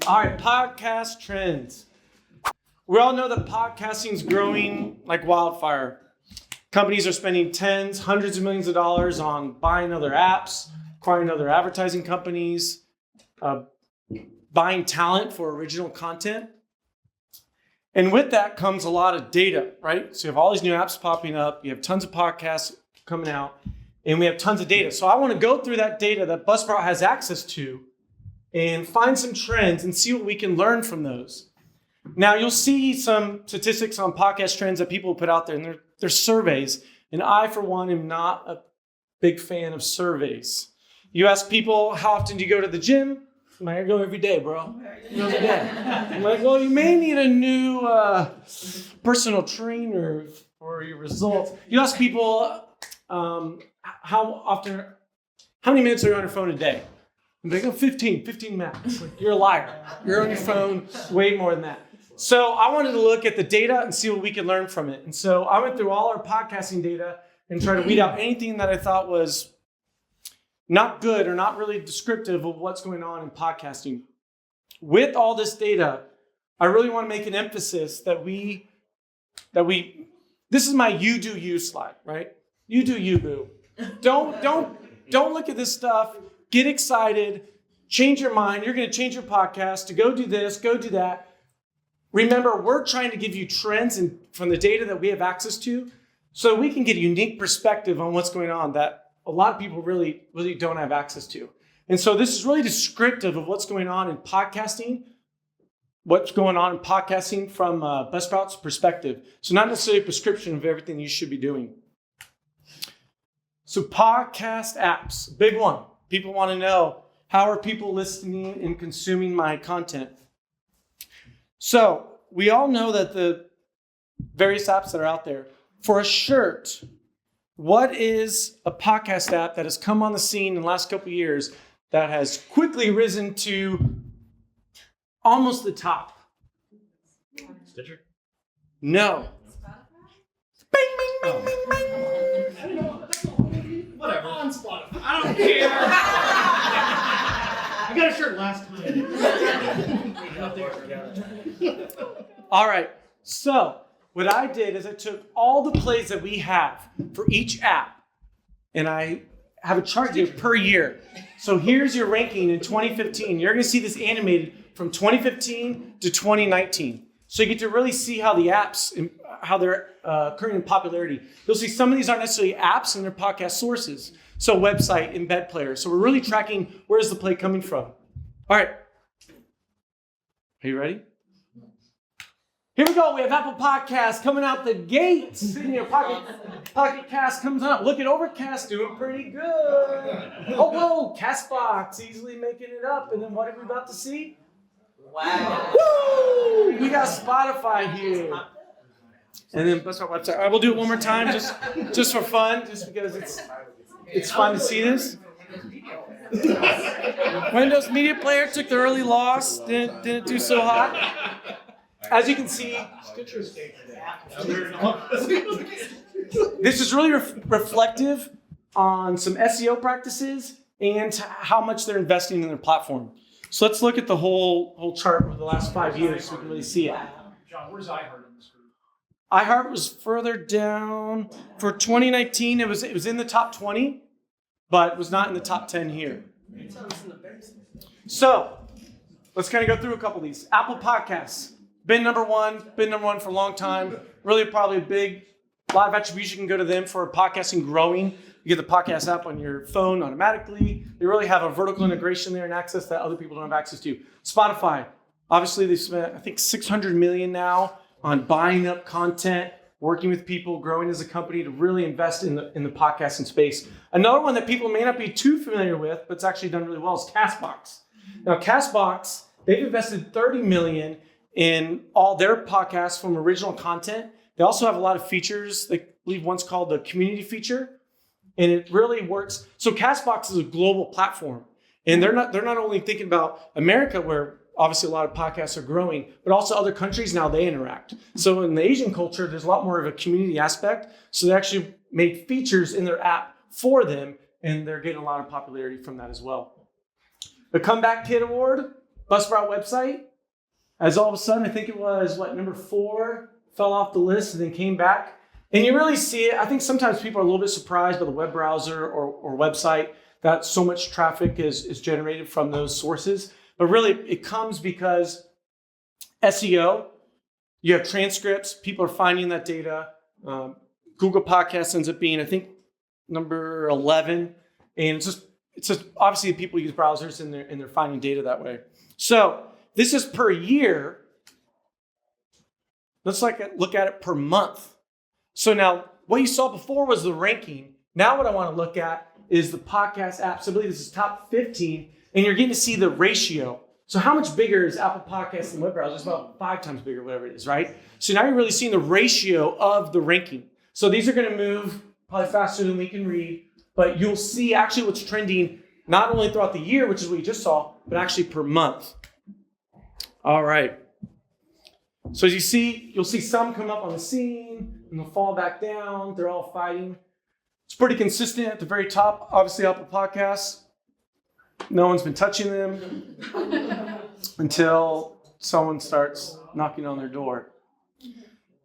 All right, podcast trends. We all know that podcasting is growing like wildfire. Companies are spending tens, hundreds of millions of dollars on buying other apps, acquiring other advertising companies, buying talent for original content. And with that comes a lot of data, right? So you have all these new apps popping up, you have tons of podcasts coming out, and we have tons of data. So I want to go through that data that Buzzsprout has access to and find some trends and see what we can learn from those. Now, you'll see some statistics on podcast trends that people put out there, and they're surveys. And I, for one, am not a big fan of surveys. You ask people, how often do you go to the gym? I'm like, I go every day, bro. Every day. I'm like, well, you may need a new personal trainer for your results. You ask people, how many minutes are you on your phone a day? And they go 15 max. Like, you're a liar. You're on your phone way more than that. So I wanted to look at the data and see what we could learn from it. And so I went through all our podcasting data and tried to weed out anything that I thought was not good or not really descriptive of what's going on in podcasting. With all this data, I really want to make an emphasis that this is my you do you slide, right? You do you, boo. Don't look at this stuff. Get excited. Change your mind. You're going to change your podcast to go do this, go do that. Remember, we're trying to give you trends from the data that we have access to so we can get a unique perspective on what's going on that a lot of people really don't have access to. And so this is really descriptive of what's going on in podcasting, from Buzzsprout's perspective. So not necessarily a prescription of everything you should be doing. So podcast apps, big one. People want to know, how are people listening and consuming my content? So we all know that the various apps that are out there. For a shirt, what is a podcast app that has come on the scene in the last couple of years that has quickly risen to almost the top? Stitcher? No. Bing, bing, bing, bing, bing. Whatever. On Spotify. I don't care. I got a shirt last time. All right. So what I did is I took all the plays that we have for each app, and I have a chart here per year. So here's your ranking in 2015. You're going to see this animated from 2015 to 2019. So you get to really see how the apps, how they're occurring in popularity. You'll see some of these aren't necessarily apps and they're podcast sources. So website, embed player. So we're really tracking where's the play coming from. All right. Are you ready? Here we go. We have Apple Podcasts coming out the gates. Sitting here, Pocket Cast comes out. Look at Overcast doing pretty good. Oh, whoa, Castbox easily making it up. And then what are we about to see? Wow. Woo! We got Spotify here. And then Buzzsprout website. All right, we'll do it one more time just for fun, just because it's fun to see this. Windows Media Player took the early loss, didn't do so hot. As you can see, this is really reflective on some SEO practices and how much they're investing in their platform. So let's look at the whole chart over the last 5 years so we can really see it. John, where's iHeart in this group? iHeart was further down. For 2019, it was in the top 20, but it was not in the top 10 here. So let's kind of go through a couple of these. Apple Podcasts, been number one for a long time. Really probably a big live attribution can go to them for podcasting growing. You get the podcast app on your phone automatically. They really have a vertical integration there and access that other people don't have access to. Spotify, obviously they spent, I think, $600 million now on buying up content, working with people, growing as a company to really invest in the podcasting space. Another one that people may not be too familiar with, but it's actually done really well, is Castbox. Now, Castbox, they've invested $30 million in all their podcasts from original content. They also have a lot of features. I believe one's called the community feature. And it really works. So Castbox is a global platform. And they're not only thinking about America, where obviously a lot of podcasts are growing, but also other countries now they interact. So in the Asian culture, there's a lot more of a community aspect. So they actually made features in their app for them, and they're getting a lot of popularity from that as well. The Comeback Kid Award, Buzzsprout website, as all of a sudden, I think it was, number 4 fell off the list and then came back. And you really see it. I think sometimes people are a little bit surprised by the web browser or website that so much traffic is generated from those sources. But really, it comes because SEO, you have transcripts, people are finding that data. Google Podcasts ends up being, I think, number 11. And it's just obviously people use browsers and they're finding data that way. So this is per year. Let's look at it per month. So now what you saw before was the ranking. Now what I want to look at is the podcast apps. I believe this is top 15, and you're getting to see the ratio. So how much bigger is Apple Podcasts and web browsers? It's about 5 times bigger, whatever it is, right? So now you're really seeing the ratio of the ranking. So these are going to move probably faster than we can read, but you'll see actually what's trending not only throughout the year, which is what you just saw, but actually per month. All right. So as you see, you'll see some come up on the scene and they'll fall back down. They're all fighting. It's pretty consistent at the very top. Obviously, Apple Podcasts. No one's been touching them until someone starts knocking on their door.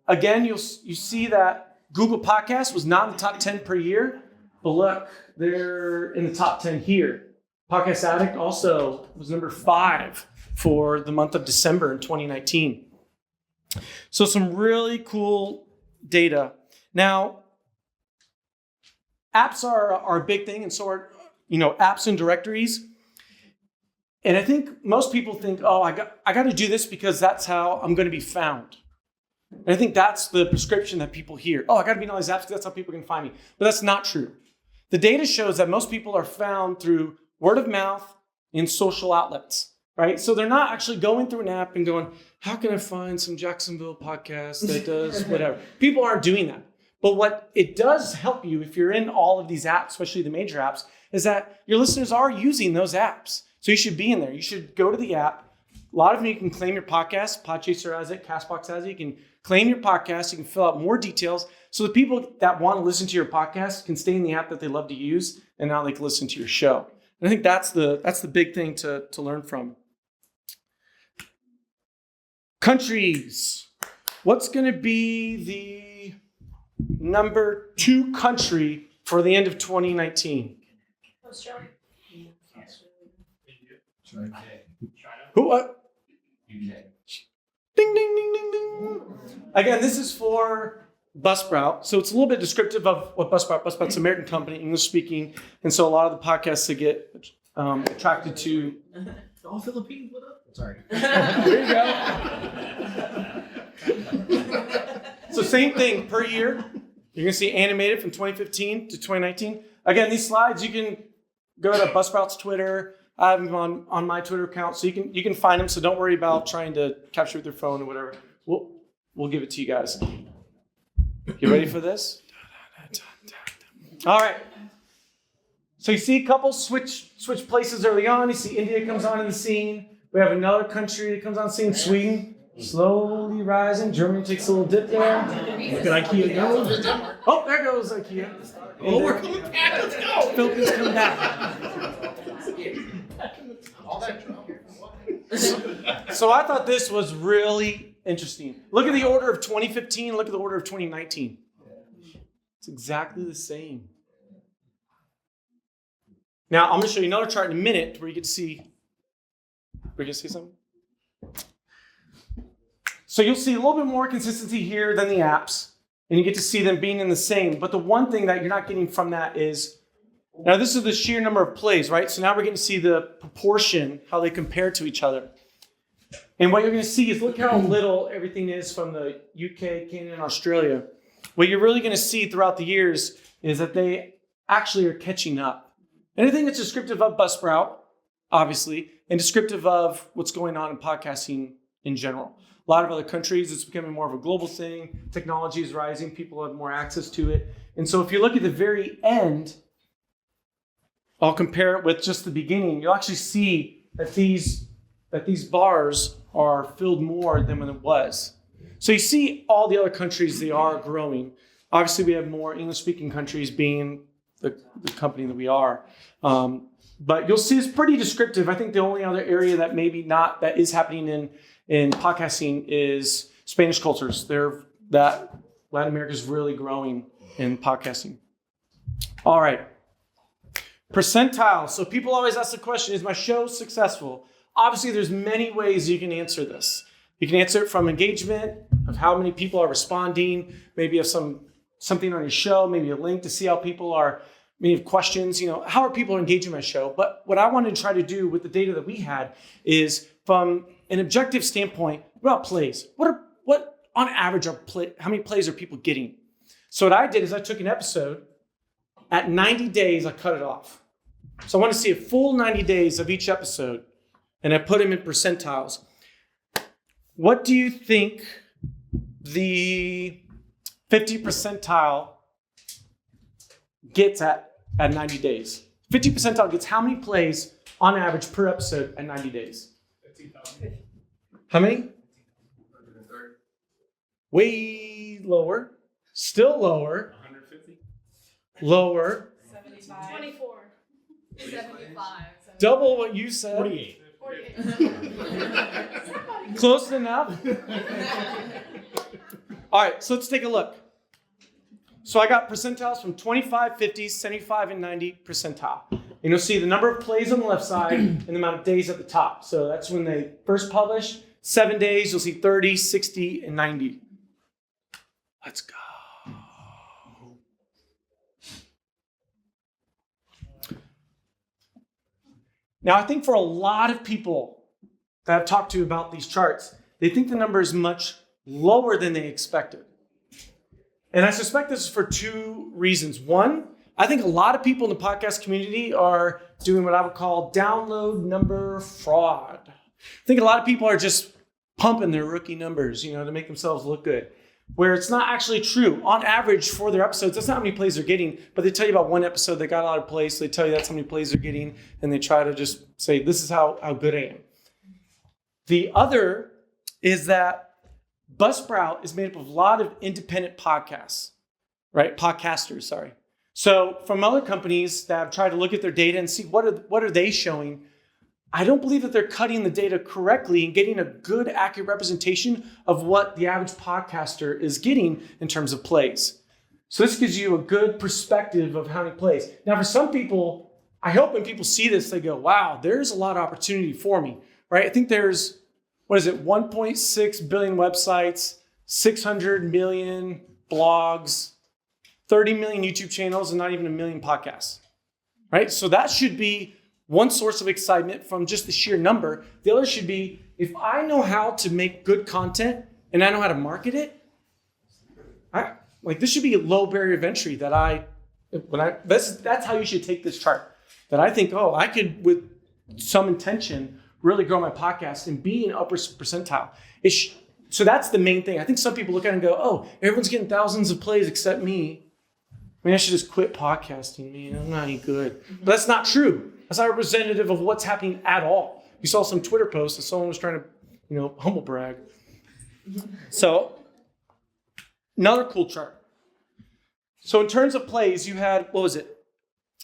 Again, you see that Google Podcasts was not in the top 10 per year, but look, they're in the top 10 here. Podcast Addict also was number 5 for the month of December in 2019. So some really cool data. Now, apps are a big thing, and so are apps and directories. And I think most people think, oh, I got to do this because that's how I'm going to be found. And I think that's the prescription that people hear. Oh, I got to be on all these apps because that's how people can find me. But that's not true. The data shows that most people are found through word of mouth and social outlets, right? So they're not actually going through an app and going, how can I find some Jacksonville podcast that does whatever? People aren't doing that. But what it does help you if you're in all of these apps, especially the major apps, is that your listeners are using those apps. So you should be in there. You should go to the app. A lot of them you can claim your podcast. Podchaser has it. Castbox has it. You can claim your podcast. You can fill out more details. So the people that want to listen to your podcast can stay in the app that they love to use, and now they can listen to your show. And I think that's the big thing to learn from. Countries. What's going to be the number 2 country for the end of 2019? Australia. Who? What? UK. Ding, ding, ding, ding, ding. Again, this is for Buzzsprout. So it's a little bit descriptive of what Buzzsprout's an American company, English speaking. And so a lot of the podcasts that get attracted to. All Philippines, what up? Sorry. There you go. So same thing per year. You're going to see animated from 2015 to 2019. Again, these slides, you can go to Buzzsprout's Twitter. I have them on my Twitter account, so you can find them. So don't worry about trying to capture with your phone or whatever. We'll give it to you guys. You ready for this? All right. So you see a couple switch places early on. You see India comes on in the scene. We have another country that comes on the scene, Sweden, slowly rising. Germany takes a little dip there. Look at IKEA go. Oh, there goes IKEA. Oh, we're coming back. Let's go. Philippines come back. So I thought this was really interesting. Look at the order of 2015. Look at the order of 2019. It's exactly the same. Now, I'm going to show you another chart in a minute where you get to see. We're going to see something? So you'll see a little bit more consistency here than the apps, and you get to see them being in the same. But the one thing that you're not getting from that is, now this is the sheer number of plays, right? So now we're getting to see the proportion, how they compare to each other. And what you're going to see is look how little everything is from the UK, Canada, and Australia. What you're really going to see throughout the years is that they actually are catching up. Anything that's descriptive of Buzzsprout, obviously, and descriptive of what's going on in podcasting in general. A lot of other countries, it's becoming more of a global thing. Technology is rising. People have more access to it. And so if you look at the very end, I'll compare it with just the beginning. You'll actually see that these bars are filled more than when it was. So you see all the other countries, they are growing. Obviously, we have more English-speaking countries being the company that we are. But you'll see it's pretty descriptive. I think the only other area that maybe not that is happening in podcasting is Spanish cultures. That Latin America is really growing in podcasting. All right. Percentiles. So people always ask the question, is my show successful? Obviously, there's many ways you can answer this. You can answer it from engagement, of how many people are responding. Maybe you have something on your show, maybe a link to see how people are, maybe you have questions, how are people engaging my show? But what I wanted to try to do with the data that we had is from an objective standpoint, what about plays? What on average how many plays are people getting? So what I did is I took an episode, at 90 days, I cut it off. So I want to see a full 90 days of each episode, and I put them in percentiles. What do you think the 50 percentile gets at 90 days? 50 percentile gets how many plays on average per episode at 90 days? 15,000. How many? 130. Way lower. Still lower. 150. Lower. 75. 24. 75. Double what you said. 48. Close enough. All right, so let's take a look. So I got percentiles from 25, 50, 75, and 90 percentile. And you'll see the number of plays on the left side and the amount of days at the top. So that's when they first publish. 7 days, you'll see 30, 60, and 90. Let's go. Now, I think for a lot of people that I've talked to about these charts, they think the number is much lower than they expected. And I suspect this is for two reasons. One, I think a lot of people in the podcast community are doing what I would call download number fraud. I think a lot of people are just pumping their rookie numbers, to make themselves look good, where it's not actually true. On average for their episodes, that's not how many plays they're getting, but they tell you about one episode that got a lot of plays, so they tell you that's how many plays they're getting, and they try to just say, this is how good I am. The other is that Buzzsprout is made up of a lot of independent podcasts, right? Podcasters, sorry. So from other companies that have tried to look at their data and see what are they showing, I don't believe that they're cutting the data correctly and getting a good, accurate representation of what the average podcaster is getting in terms of plays. So this gives you a good perspective of how many plays. Now, for some people, I hope when people see this, they go, wow, there's a lot of opportunity for me, right? I think there's, 1.6 billion websites, 600 million blogs, 30 million YouTube channels, and not even a million podcasts, right? So that should be one source of excitement from just the sheer number. The other should be, if I know how to make good content and I know how to market it, this should be a low barrier of entry that's how you should take this chart. That I think, I could, with some intention, really grow my podcast and be an upper percentile. So that's the main thing. I think some people look at it and go, everyone's getting thousands of plays except me. I should just quit podcasting, man. I'm not any good. But that's not true. That's not representative of what's happening at all. You saw some Twitter posts that someone was trying to, humble brag. So, another cool chart. So in terms of plays, you had,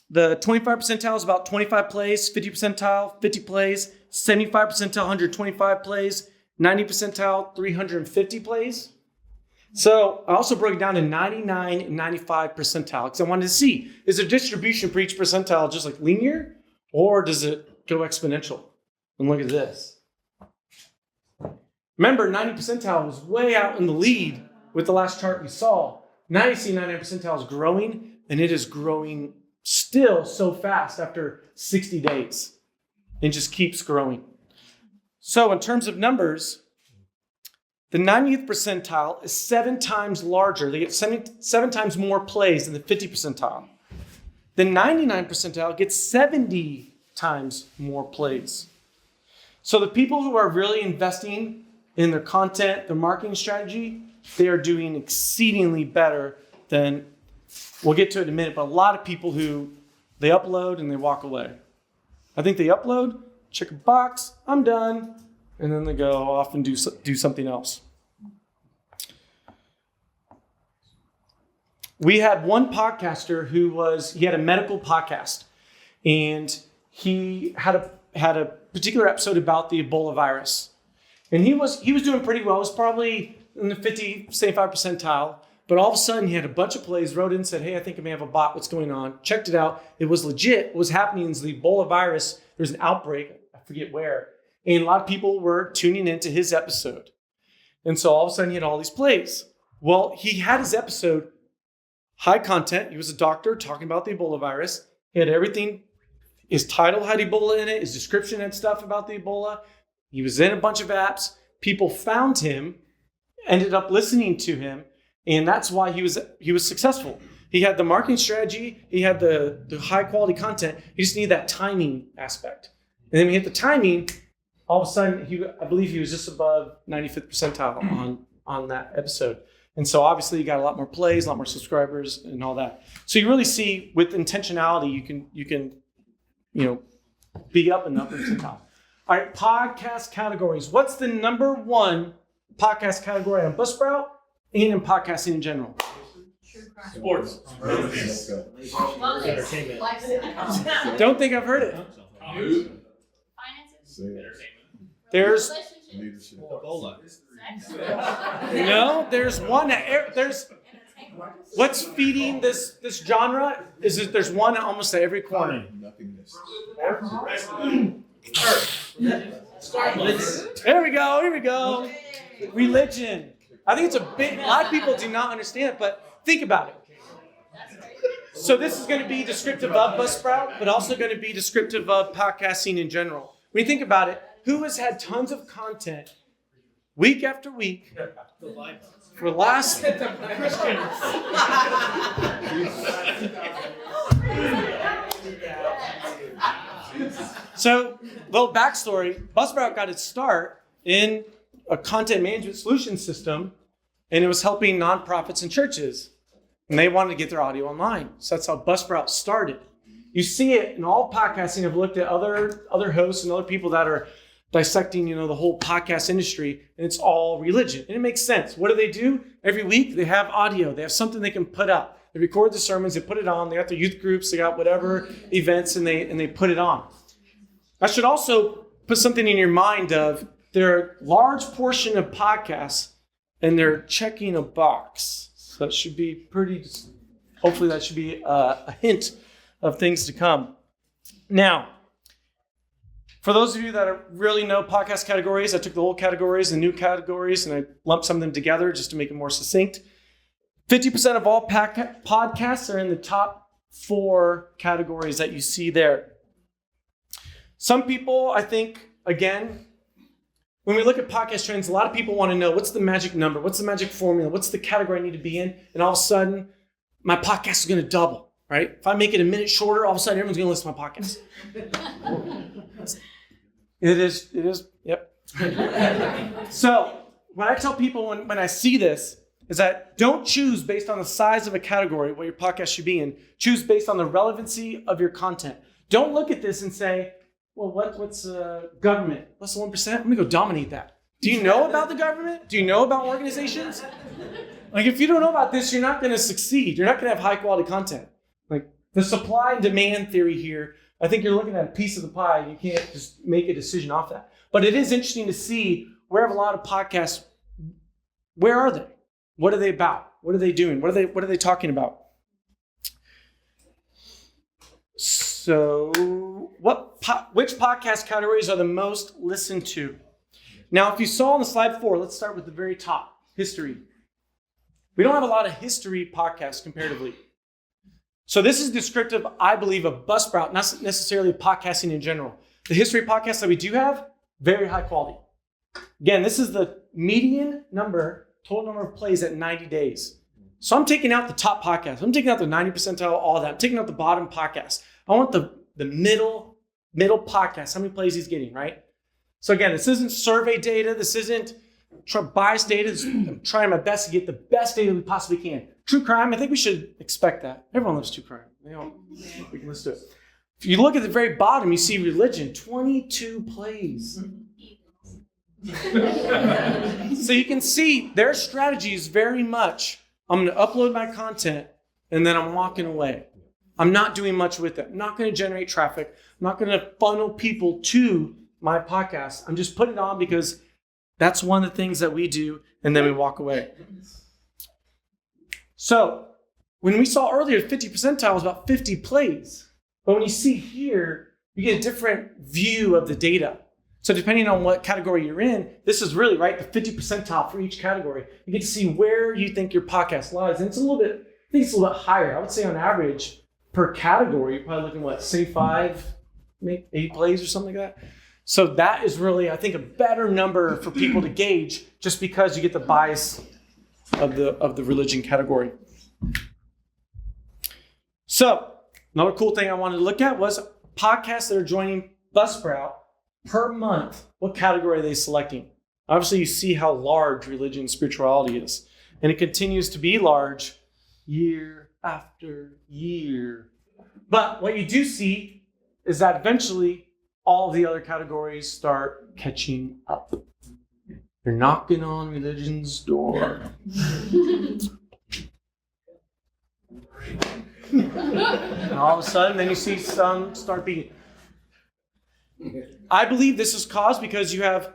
The 25 percentile is about 25 plays, 50 percentile, 50 plays, 75 percentile, 125 plays, 90 percentile, 350 plays. So I also broke it down to 99 and 95 percentile because I wanted to see, is the distribution for each percentile just like linear or does it go exponential? And look at this. Remember, 90 percentile was way out in the lead with the last chart we saw. Now you see 99 percentile is growing, and it is growing still so fast after 60 days. It just keeps growing. So in terms of numbers, the 90th percentile is 7 times larger. They get seven times more plays than the 50 percentile. The 99 percentile gets 70 times more plays. So the people who are really investing in their content, their marketing strategy, they are doing exceedingly better than, we'll get to it in a minute, but a lot of people who they upload and they walk away. I think they upload, check a box, I'm done, and then they go off and do something else. We had one podcaster he had a medical podcast, and he had a particular episode about the Ebola virus. And he was doing pretty well. It was probably in the 75 percentile. But all of a sudden, he had a bunch of plays, wrote in and said, hey, I think I may have a bot. What's going on? Checked it out. It was legit. What was happening is the Ebola virus, there's an outbreak. I forget where. And a lot of people were tuning into his episode. And so all of a sudden, he had all these plays. Well, he had his episode, high content. He was a doctor talking about the Ebola virus. He had everything. His title had Ebola in it. His description had stuff about the Ebola. He was in a bunch of apps. People found him, ended up listening to him. And that's why he was successful. He had the marketing strategy. He had the high quality content. He just needed that timing aspect. And then when he hit the timing, all of a sudden, I believe he was just above 95th percentile on that episode. And so obviously you got a lot more plays, a lot more subscribers and all that. So you really see with intentionality, you can be up in the upper percentile. All right, podcast categories. What's the number one podcast category on Buzzsprout and in podcasting in general? Sports. Entertainment. Lifestyle. Don't think I've heard it. Finances. There's Relationships. no. There's one. There's what's feeding this genre is that there's one almost at every corner. There we go. Here we go. Religion. I think it's a lot of people do not understand it, but think about it. So this is going to be descriptive of Buzzsprout, but also going to be descriptive of podcasting in general. When you think about it, who has had tons of content week after week for the last... So, little backstory, Buzzsprout got its start in a content management solution system, and it was helping nonprofits and churches. And they wanted to get their audio online. So that's how Buzzsprout started. You see it in all podcasting. I've looked at other hosts and other people that are dissecting, the whole podcast industry, and it's all religion. And it makes sense. What do? Every week they have audio. They have something they can put up. They record the sermons, they put it on. They got their youth groups, they got whatever events, and they put it on. I should also put something in your mind of there are a large portion of podcasts, and they're checking a box. So that should be hopefully that should be a hint of things to come. Now, for those of you that really know podcast categories, I took the old categories and new categories, and I lumped some of them together just to make it more succinct. 50% of all podcasts are in the top 4 categories that you see there. Some people, I think, again, when we look at podcast trends, a lot of people want to know what's the magic number, what's the magic formula, what's the category I need to be in, and all of a sudden, my podcast is going to double, right? If I make it a minute shorter, all of a sudden, everyone's going to listen to my podcast. It is, yep. So, when I tell people when I see this, is that don't choose based on the size of a category what your podcast should be in. Choose based on the relevancy of your content. Don't look at this and say, well, what's government? Less than 1%? I'm going to go dominate that. Do you know about the government? Do you know about organizations? Like, if you don't know about this, you're not going to succeed. You're not going to have high-quality content. Like, the supply and demand theory here, I think you're looking at a piece of the pie, and you can't just make a decision off that. But it is interesting to see where have a lot of podcasts, where are they? What are they about? What are they doing? What are they talking about? So, which podcast categories are the most listened to? Now, if you saw on the slide 4, let's start with the very top, history. We don't have a lot of history podcasts comparatively. So this is descriptive, I believe, of Buzzsprout, not necessarily podcasting in general. The history podcasts that we do have, very high quality. Again, this is the median total number of plays at 90 days. So I'm taking out the top podcasts. I'm taking out the 90 percentile, all that. I'm taking out the bottom podcasts. I want the middle podcast, how many plays he's getting, right? So again, this isn't survey data. This isn't biased data. I'm trying my best to get the best data we possibly can. True crime, I think we should expect that. Everyone loves true crime. We can listen to it. If you look at the very bottom, you see religion, 22 plays. So you can see their strategy is very much, I'm going to upload my content and then I'm walking away. I'm not doing much with it. I'm not going to generate traffic. I'm not going to funnel people to my podcast. I'm just putting it on because that's one of the things that we do, and then we walk away. So when we saw earlier, 50 percentile was about 50 plays. But when you see here, you get a different view of the data. So depending on what category you're in, this is really, right, the 50 percentile for each category. You get to see where you think your podcast lies. And it's a little bit, I think it's a little bit higher. I would say on average, per category, you're probably looking, say 5, maybe 8 plays or something like that. So that is really, I think, a better number for people to gauge just because you get the bias of the religion category. So another cool thing I wanted to look at was podcasts that are joining Buzzsprout per month. What category are they selecting? Obviously, you see how large religion and spirituality is. And it continues to be large year after year. But what you do see is that eventually all the other categories start catching up. You're knocking on religion's door. And all of a sudden, then you see some start beating. I believe this is caused because you have,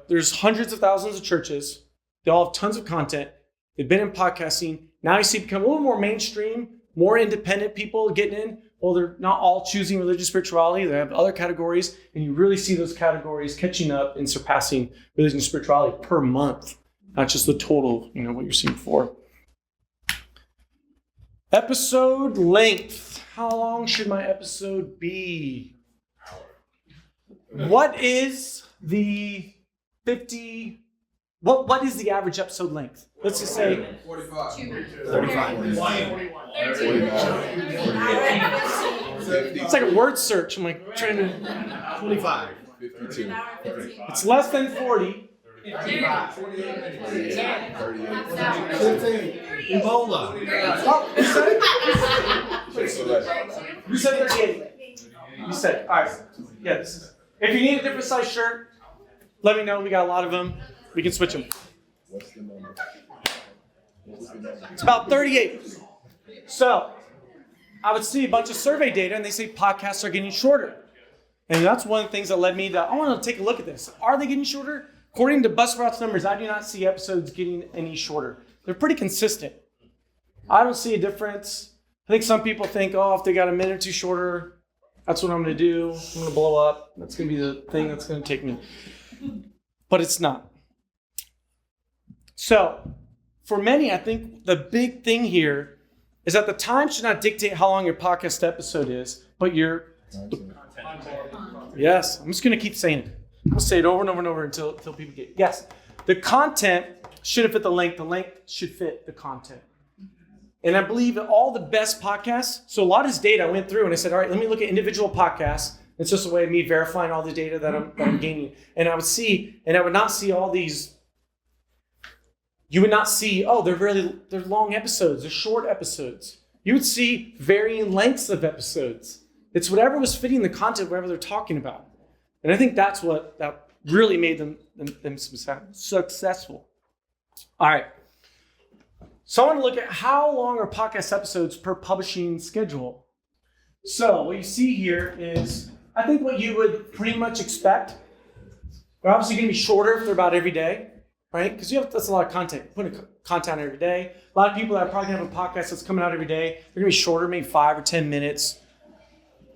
there's hundreds of thousands of churches. They all have tons of content. They've been in podcasting. Now you see it become a little more mainstream, more independent people getting in. Well, they're not all choosing religious spirituality. They have other categories, and you really see those categories catching up and surpassing religion and spirituality per month, not just the total, what you're seeing before. Episode length. How long should my episode be? What is the 50? What is the average episode length? Let's just say 45. 35. 41. It's like a word search. I'm like trying to. 25. 52. It's less than 40. 35. 38. 15. Ebola. Oh, you said 38. You said, all right. Yeah, this is. If you need a different size shirt, let me know. We got a lot of them. We can switch them. What's the number? It's about 38. So I would see a bunch of survey data, and they say podcasts are getting shorter. And that's one of the things that led me to, I want to take a look at this. Are they getting shorter? According to Buzzsprout's numbers, I do not see episodes getting any shorter. They're pretty consistent. I don't see a difference. I think some people think, if they got a minute or two shorter, that's what I'm going to do. I'm going to blow up. That's going to be the thing that's going to take me. But it's not. So for many, I think the big thing here is that the time should not dictate how long your podcast episode is, but your... Yes, I'm just going to keep saying it. I'm going to say it over and over and over until people get it. Yes, the content shouldn't fit the length. The length should fit the content. And I believe that all the best podcasts, so a lot of this data I went through and I said, all right, let me look at individual podcasts. It's just a way of me verifying all the data that I'm gaining. And I would not see all these. You would not see, they're long episodes, they're short episodes. You would see varying lengths of episodes. It's whatever was fitting the content, whatever they're talking about. And I think that's what that really made them successful. All right. So I want to look at how long are podcast episodes per publishing schedule. So what you see here is, I think what you would pretty much expect. They're obviously going to be shorter if they're about every day, right? Because that's a lot of content. Putting content every day. A lot of people that are probably going to have a podcast that's coming out every day, they're going to be shorter, maybe 5 or 10 minutes.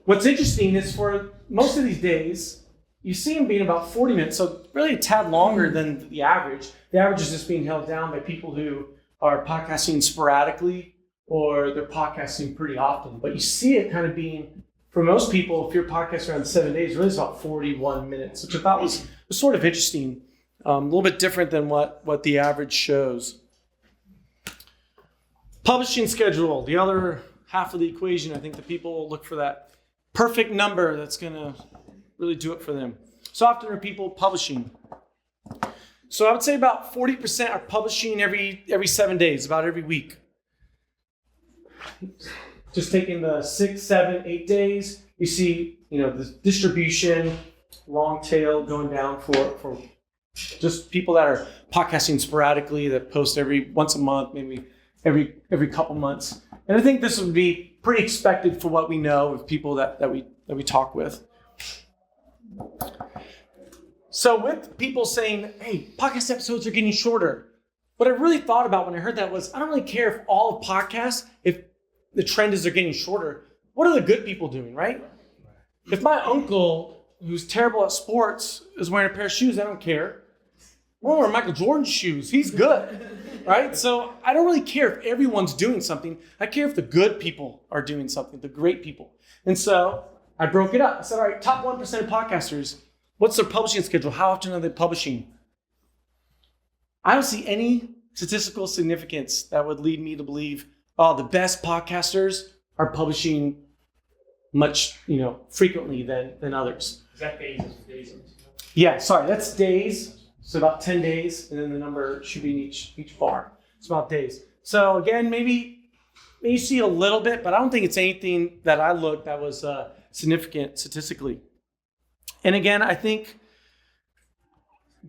What's interesting is for most of these days, you see them being about 40 minutes, so really a tad longer than the average. The average is just being held down by people who are podcasting sporadically or they're podcasting pretty often. But you see it kind of being, for most people, if you're podcasting around 7 days, really it's about 41 minutes, which I thought was sort of interesting. A little bit different than what the average shows. Publishing schedule, the other half of the equation. I think the people look for that perfect number that's going to really do it for them. So often are people publishing. So I would say about 40% are publishing every 7 days, about every week. Just taking the 6, 7, 8 days, you see, the distribution, long tail going down for just people that are podcasting sporadically, that post every once a month, maybe every couple months. And I think this would be pretty expected for what we know of people that we talk with. So with people saying, hey, podcast episodes are getting shorter, what I really thought about when I heard that was, I don't really care if all of podcasts, if the trend is they're getting shorter. What are the good people doing, right? If my uncle, who's terrible at sports, is wearing a pair of shoes, I don't care. I'm wearing Michael Jordan's shoes. He's good, right? So I don't really care if everyone's doing something. I care if the good people are doing something, the great people. And so I broke it up. I said, all right, top 1% of podcasters, what's their publishing schedule? How often are they publishing? I don't see any statistical significance that would lead me to believe, oh, the best podcasters are publishing much, frequently than others. Is that days? Yeah, sorry, that's days. So about 10 days, and then the number should be in each bar. It's about days. So again, maybe you see a little bit, but I don't think it's anything that I looked that was significant statistically. And again, I think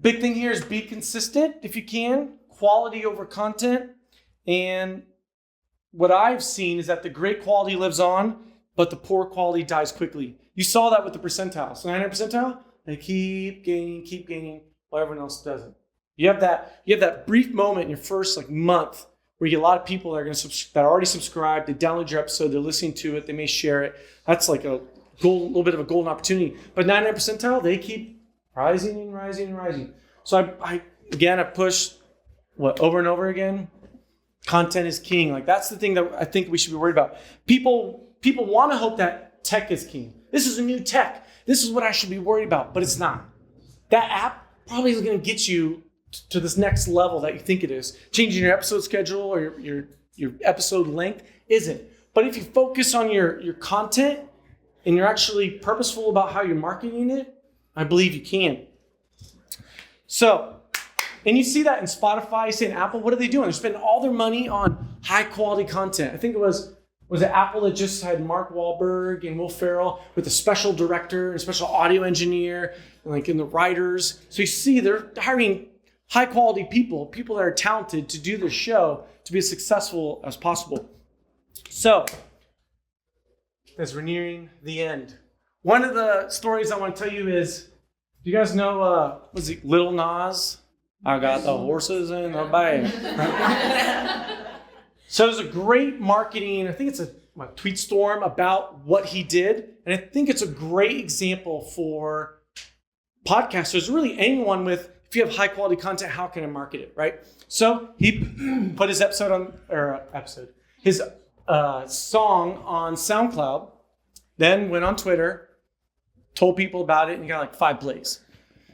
big thing here is be consistent if you can, quality over content. And what I've seen is that the great quality lives on, but the poor quality dies quickly. You saw that with the percentiles. 900 percentile, they keep gaining, while everyone else doesn't. You have that brief moment in your first month where you get a lot of people that are that are already subscribed, they download your episode, they're listening to it, they may share it. That's like a little bit of a golden opportunity. But 99 percentile, they keep rising and rising and rising. So I push over and over again. Content is king. That's the thing that I think we should be worried about. People want to hope that tech is king. This is a new tech. This is what I should be worried about, but it's not. That app probably is going to get you to this next level that you think it is. Changing your episode schedule or your episode length isn't. But if you focus on your content and you're actually purposeful about how you're marketing it, I believe you can. So, and you see that in Spotify, you see in Apple, what are they doing? They're spending all their money on high quality content. I think it was it Apple that just had Mark Wahlberg and Will Ferrell with a special director and a special audio engineer and the writers. So you see they're hiring high quality people that are talented to do their show to be as successful as possible. So as we're nearing the end, one of the stories I want to tell you is, do you guys know, Lil Nas? I got the horses in the bag. So there's a great marketing, I think it's a tweet storm about what he did. And I think it's a great example for podcasters, really anyone if you have high quality content, how can I market it, right? So he put his his song on SoundCloud, then went on Twitter, told people about it, and he got 5 plays.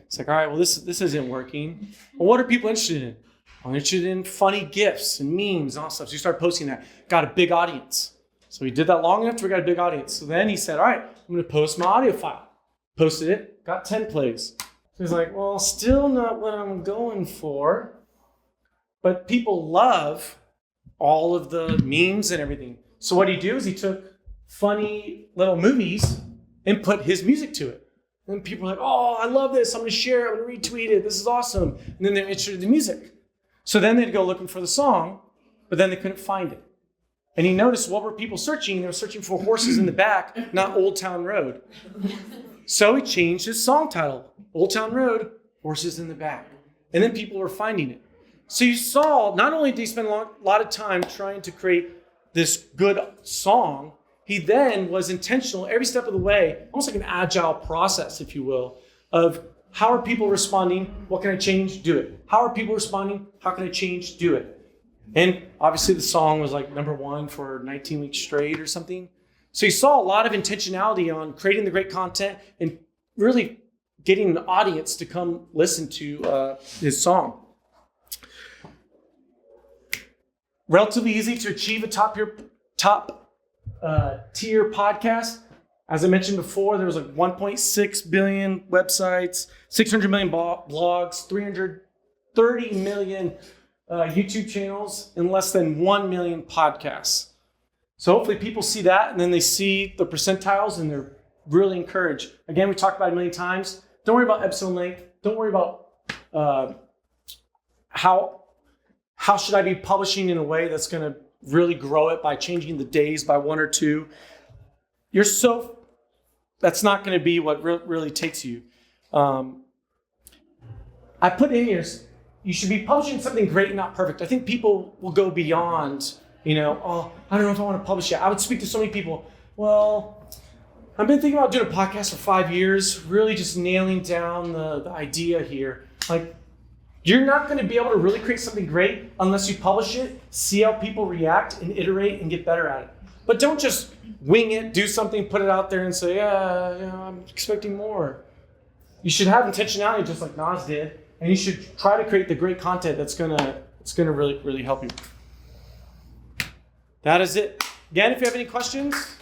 It's all right, well, this isn't working. Well, what are people interested in? I'm interested in funny GIFs and memes and all stuff. So you start posting that. Got a big audience. So he did that long enough to we got a big audience. So then he said, all right, I'm going to post my audio file. Posted it, got 10 plays. So he's like, well, still not what I'm going for. But people love all of the memes and everything. So what he do is he took funny little movies and put his music to it. And people are like, oh, I love this. I'm going to share it. I'm going to retweet it. This is awesome. And then they're interested in the music. So then they'd go looking for the song, but then they couldn't find it. And he noticed, what were people searching? They were searching for horses in the back, not Old Town Road. So he changed his song title, Old Town Road, Horses in the Back. And then people were finding it. So you saw, not only did he spend a lot of time trying to create this good song, he then was intentional every step of the way, almost like an agile process, if you will, of how are people responding? What can I change? Do it. How are people responding? How can I change? Do it. And obviously the song was number 1 for 19 weeks straight or something. So you saw a lot of intentionality on creating the great content and really getting the audience to come listen to his song. Relatively easy to achieve a top tier podcast. As I mentioned before, there was 1.6 billion websites, 600 million blogs, 330 million YouTube channels, and less than 1 million podcasts. So hopefully people see that, and then they see the percentiles, and they're really encouraged. Again, we talked about it a million times. Don't worry about episode length. Don't worry about how How should I be publishing in a way that's going to really grow it by changing the days by 1 or 2? That's not going to be what really takes you. I put in here, you should be publishing something great, not perfect. I think people will go beyond, I don't know if I want to publish yet. I would speak to so many people, well, I've been thinking about doing a podcast for 5 years, really just nailing down the idea here. Like, you're not going to be able to really create something great unless you publish it, see how people react, and iterate and get better at it. But don't just wing it, do something, put it out there and say, I'm expecting more. You should have intentionality just like Nas did, and you should try to create the great content that's gonna really, really help you. That is it. Again, if you have any questions,